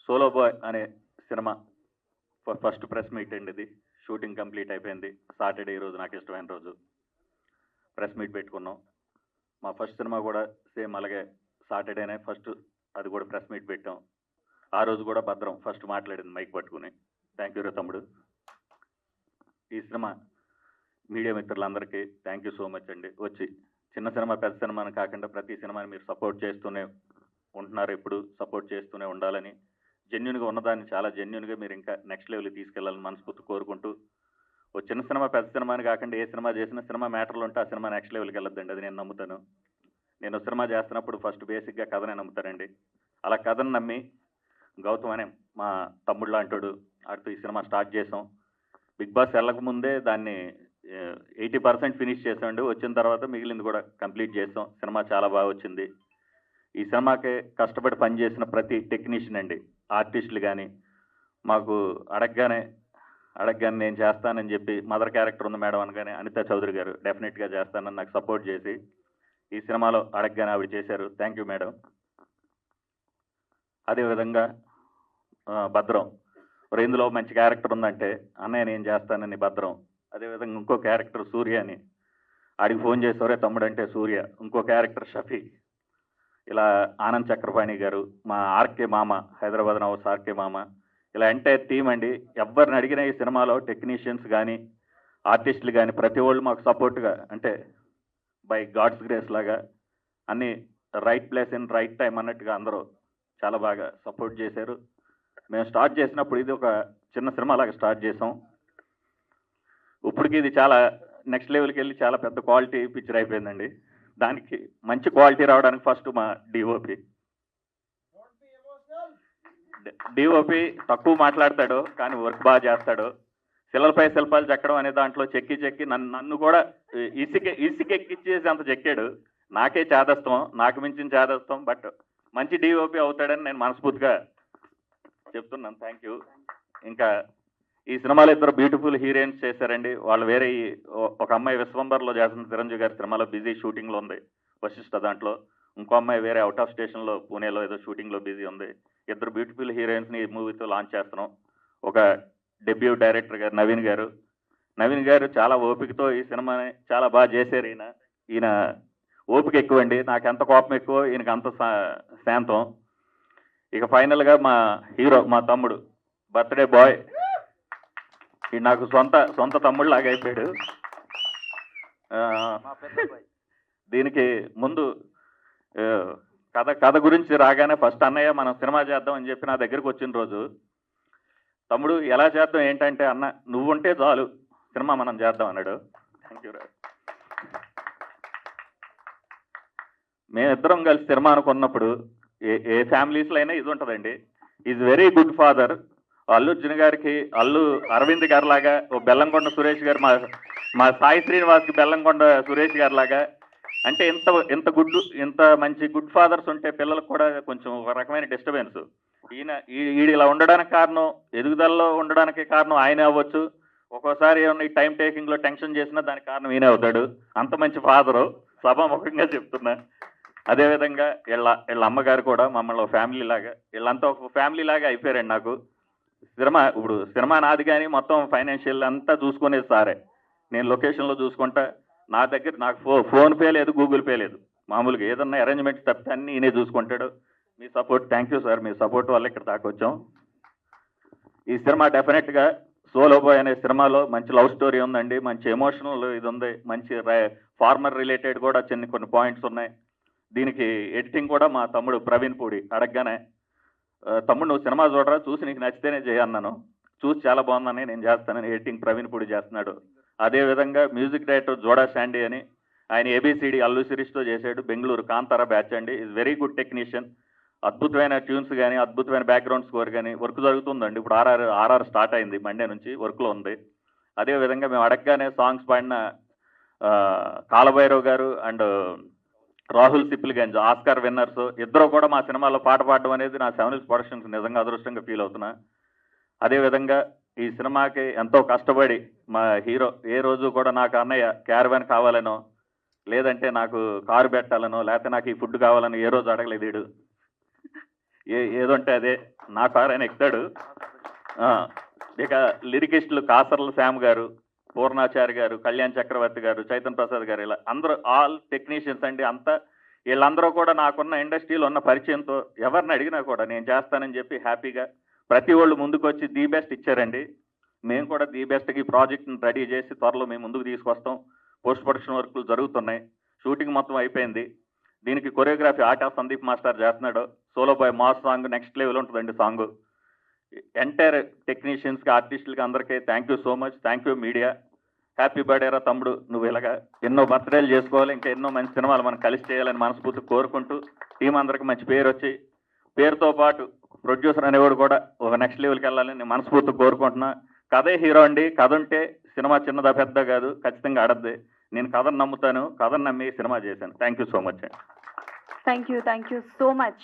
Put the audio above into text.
Solo bye అనే cinema first press meet అండి. ఇది షూటింగ్ కంప్లీట్ అయిపోయింది. సాటర్డే ఈ రోజు నాకు ఇష్టమైన రోజు ప్రెస్ మీట్ పెట్టుకున్నాం. మా ఫస్ట్ సినిమా కూడా సేమ్ అలాగే సాటర్డేనే ఫస్ట్, అది కూడా ప్రెస్ మీట్ పెట్టాం. ఆ రోజు కూడా భద్రం ఫస్ట్ మాట్లాడింది మైక్ పట్టుకుని. థ్యాంక్ యూ రే తమ్ముడు. ఈ సినిమా మీడియా మిత్రులందరికీ థ్యాంక్ యూ సో మచ్ అండి. వచ్చి చిన్న సినిమా పెద్ద సినిమాని కాకుండా ప్రతి సినిమాని మీరు సపోర్ట్ చేస్తూనే ఉంటున్నారు, ఎప్పుడు సపోర్ట్ చేస్తూనే ఉండాలని, జెన్యున్గా ఉన్నదాన్ని చాలా జెన్యున్గా మీరు ఇంకా నెక్స్ట్ లెవెల్కి తీసుకెళ్లాలని మనస్ఫూర్తి కోరుకుంటూ, ఓ చిన్న సినిమా పెద్ద సినిమాని కాకుండా ఏ సినిమా చేసినా సినిమా మ్యాటర్లు ఉంటే ఆ సినిమా నెక్స్ట్ లెవెల్కి వెళ్ళొద్దండి. అది నేను నమ్ముతాను. నేను సినిమా చేస్తున్నప్పుడు ఫస్ట్ బేసిక్గా కథనే నమ్ముతానండి. అలా కథను నమ్మి గౌతమ్ అనే మా తమ్ముడు లాంటాడు, ఆడితో ఈ సినిమా స్టార్ట్ చేసాం. బిగ్ బాస్ వెళ్ళక ముందే దాన్ని 80% ఫినిష్ చేసామండి. వచ్చిన తర్వాత మిగిలింది కూడా కంప్లీట్ చేసాం. సినిమా చాలా బాగా వచ్చింది. ఈ సినిమాకి కష్టపడి పనిచేసిన ప్రతి టెక్నీషియన్ అండి, ఆర్టిస్టులు కానీ మాకు అడగగానే నేను చేస్తానని చెప్పి, మదర్ క్యారెక్టర్ ఉంది మేడం అనగానే అనితా చౌదరి గారు డెఫినెట్గా చేస్తానని నాకు సపోర్ట్ చేసి ఈ సినిమాలో అడగగానే ఆవిడ చేశారు. Thank you madam. అదేవిధంగా భద్రం ఇందులో మంచి క్యారెక్టర్ ఉందంటే అన్నయ్య నేను చేస్తానని భద్రం. అదేవిధంగా ఇంకో క్యారెక్టర్ సూర్య అని, ఆడికి ఫోన్ చేసేవరే తమ్ముడు అంటే సూర్య. ఇంకో క్యారెక్టర్ షఫీ. ఇలా ఆనంద్ చక్రపాణి గారు, మా ఆర్కే మామ, హైదరాబాద్ నవాస్ ఆర్కే మామ, ఇలా ఎంటైర్ టీమ్ అండి. ఎవరిని అడిగిన ఈ సినిమాలో టెక్నీషియన్స్ కానీ ఆర్టిస్టులు కానీ ప్రతి వాళ్ళు మాకు సపోర్ట్గా, అంటే బై గాడ్స్ గ్రేస్ లాగా అన్ని right place in right time అన్నట్టుగా అందరూ చాలా బాగా సపోర్ట్ చేశారు. మేము స్టార్ట్ చేసినప్పుడు ఇది ఒక చిన్న సినిమా లాగా స్టార్ట్ చేసాం. ఇప్పటికి ఇది చాలా నెక్స్ట్ లెవెల్కి వెళ్ళి చాలా పెద్ద క్వాలిటీ పిక్చర్ అయిపోయిందండి. దానికి మంచి క్వాలిటీ రావడానికి ఫస్ట్ మా డిఓపి తక్కువ మాట్లాడతాడు కానీ వర్క్ బాగా చేస్తాడు. శిలలపై శిల్పాలు చెక్కడం అనే దాంట్లో చెక్కి నన్ను కూడా ఇసుకెక్కిచ్చేసి అంత చెక్కాడు. నాకే చేదస్తం, నాకు మించిన చేదస్తం. బట్ మంచి డిఓపి అవుతాడని నేను మనస్ఫూర్తిగా చెప్తున్నాను. Thank you. ఇంకా ఈ సినిమాలో ఇద్దరు బ్యూటిఫుల్ హీరోయిన్స్ చేశారండి. వాళ్ళు వేరే ఒక అమ్మాయి విశ్వంబర్లో చేస్తున్న చిరంజీవి గారి సినిమాలో బిజీ షూటింగ్లో ఉంది, వశిష్ఠ దాంట్లో. ఇంకో అమ్మాయి వేరే అవుట్ ఆఫ్ స్టేషన్లో పూణేలో ఏదో షూటింగ్లో బిజీ ఉంది. ఇద్దరు బ్యూటిఫుల్ హీరోయిన్స్ని ఈ మూవీతో లాంచ్ చేస్తున్నాం. ఒక డెబ్యూ డైరెక్టర్ గారు నవీన్ గారు చాలా ఓపికతో ఈ సినిమాని చాలా బాగా చేశారు. ఈయన ఓపిక ఎక్కువండి, నాకు ఎంత కోపం ఎక్కువ ఈయనకి అంత శాంతం. ఇక ఫైనల్గా మా హీరో, మా తమ్ముడు బర్త్డే బాయ్, ఈ నాకు సొంత తమ్ముడు లాగా అయిపోయాడు. దీనికి ముందు కథ గురించి రాగానే ఫస్ట్ అన్నయ్య మనం సినిమా చేద్దాం అని చెప్పి నా దగ్గరికి వచ్చిన రోజు, తమ్ముడు ఎలా చేద్దాం ఏంటంటే, అన్న నువ్వుంటే చాలు సినిమా మనం చేద్దాం అన్నాడు. Thank you. మేమిద్దరం కలిసి సినిమా అనుకున్నప్పుడు ఏ ఫ్యామిలీస్లో అయినా ఇది ఉంటుందండి. Is very good father. Allu Arjun గారికి అల్లు అరవింద్ గారి లాగా, ఓ బెల్లంకొండ సురేష్ గారు, మా సాయి శ్రీనివాస్కి బెల్లంకొండ సురేష్ గారి లాగా. అంటే ఇంత మంచి గుడ్ ఫాదర్స్ ఉంటే పిల్లలకు కూడా కొంచెం ఒక రకమైన డిస్టర్బెన్స్. ఈడు ఇలా ఉండడానికి కారణం, ఎదుగుదలలో ఉండడానికి కారణం ఆయనే అవ్వచ్చు. ఒక్కోసారి ఏమన్నా ఈ టైం టేకింగ్లో టెన్షన్ చేసినా దానికి కారణం ఈయనే అవుతాడు. అంత మంచి ఫాదరు, సభాముఖంగా చెప్తున్నా. అదేవిధంగా వీళ్ళ అమ్మగారు కూడా మమ్మల్ని ఒక ఫ్యామిలీ లాగా, వీళ్ళంతా ఒక ఫ్యామిలీ లాగా అయిపోయారండి నాకు. ఇప్పుడు సినిమా నాది కానీ మొత్తం ఫైనాన్షియల్ అంతా చూసుకునేది సారే. నేను లొకేషన్లో చూసుకుంటా. నాకు ఫోన్పే లేదు, గూగుల్ పే లేదు. మామూలుగా ఏదన్నా అరేంజ్మెంట్స్ తప్పితే అన్నీ ఈయనే చూసుకుంటాడు. మీ సపోర్ట్, థ్యాంక్ యూ సార్, మీ సపోర్ట్ వల్ల ఇక్కడ దాకా వచ్చాం. ఈ సినిమా డెఫినెట్గా సోలో బాయ్ అనే సినిమాలో మంచి లవ్ స్టోరీ ఉందండి, మంచి ఎమోషనల్ ఇది ఉంది, మంచి ఫార్మర్ రిలేటెడ్ కూడా కొన్ని పాయింట్స్ ఉన్నాయి. దీనికి ఎడిటింగ్ కూడా మా తమ్ముడు ప్రవీణ్ పూడి. అడగగానే తమ్ముడు నువ్వు సినిమా చూడరా, చూసి నీకు నచ్చితేనే చేయన్నాను. చూసి చాలా బాగుందని నేను చేస్తానని ఎడిటింగ్ ప్రవీణ్ పూడి చేస్తున్నాడు. అదేవిధంగా మ్యూజిక్ డైరెక్టర్ జోడా శాండీ అని, ఆయన ఏబిసిడి అల్లు సిరీస్తో చేశాడు. బెంగళూరు కాంతారా బ్యాచ్ అండి. Is very good technician. అద్భుతమైన ట్యూన్స్ కానీ అద్భుతమైన బ్యాక్గ్రౌండ్ స్కోర్ కానీ. వర్క్ జరుగుతుందండి. ఇప్పుడు ఆర్ఆర్ స్టార్ట్ అయింది, మండే నుంచి వర్క్లో ఉంది. అదేవిధంగా మేము అడగగానే సాంగ్స్ పాడిన కాలభైరవ్ గారు and Rahul Sipligunj Oscar winners ఇద్దరు కూడా మా సినిమాలో పాట పాడడం అనేది నా 7 Hills ప్రొడక్షన్స్ నిజంగా అదృష్టంగా ఫీల్ అవుతున్నా. అదేవిధంగా ఈ సినిమాకి ఎంతో కష్టపడి మా హీరో ఏ రోజు కూడా నాకు అన్నయ్య క్యారవాన్ కావాలనో, లేదంటే నాకు కారు పెట్టాలనో, లేకపోతే నాకు ఈ ఫుడ్ కావాలని ఏ రోజు అడగలేదు. ఏదంటే అదే నా కారు ఆయన ఎక్కుతాడు. ఇక లిరికిస్టులు కాసర్ల శ్యామ్ గారు, పూర్ణాచారి గారు, కళ్యాణ్ చక్రవర్తి గారు, చైతన్ ప్రసాద్ గారు, ఇలా అందరూ ఆల్ టెక్నీషియన్స్ అండి. అంతా వీళ్ళందరూ కూడా నాకున్న ఇండస్ట్రీలో ఉన్న పరిచయంతో ఎవరిని అడిగినా కూడా నేను చేస్తానని చెప్పి హ్యాపీగా ప్రతి వాళ్ళు ముందుకు వచ్చి ది బెస్ట్ ఇచ్చారండి. మేము కూడా ది బెస్ట్కి ప్రాజెక్ట్ని రెడీ చేసి త్వరలో మేము ముందుకు తీసుకొస్తాం. పోస్ట్ ప్రొడక్షన్ వర్క్లు జరుగుతున్నాయి, షూటింగ్ మొత్తం అయిపోయింది. దీనికి కొరియోగ్రఫీ ఆటా సందీప్ మాస్టర్ చేస్తున్నాడు. Solo boy mass song next level ఉంటుందండి. సాంగ్ ఎంటైర్ టెక్నీషియన్స్కి, ఆర్టిస్టులకి అందరికీ thank you so much. Thank you media. Happy birthday రా తమ్ముడు. నువ్వు ఇలాగా ఎన్నో బర్త్డేలు చేసుకోవాలి, ఇంకా ఎన్నో మంచి సినిమాలు మనం కలిసి చేయాలని మనస్ఫూర్తి కోరుకుంటూ టీం అందరికి మంచి పేరు వచ్చి పేరుతో పాటు ప్రొడ్యూసర్ అనేవాడు కూడా ఒక నెక్స్ట్ లెవెల్కి వెళ్ళాలని నేను మనస్ఫూర్తి కోరుకుంటున్నా. కథే హీరో అండి. కథ ఉంటే సినిమా చిన్నదా పెద్ద కాదు, ఖచ్చితంగా ఆడద్ది. నేను కథను నమ్ముతాను, కథను నమ్మి సినిమా చేశాను. Thank you so much. Thank you so much.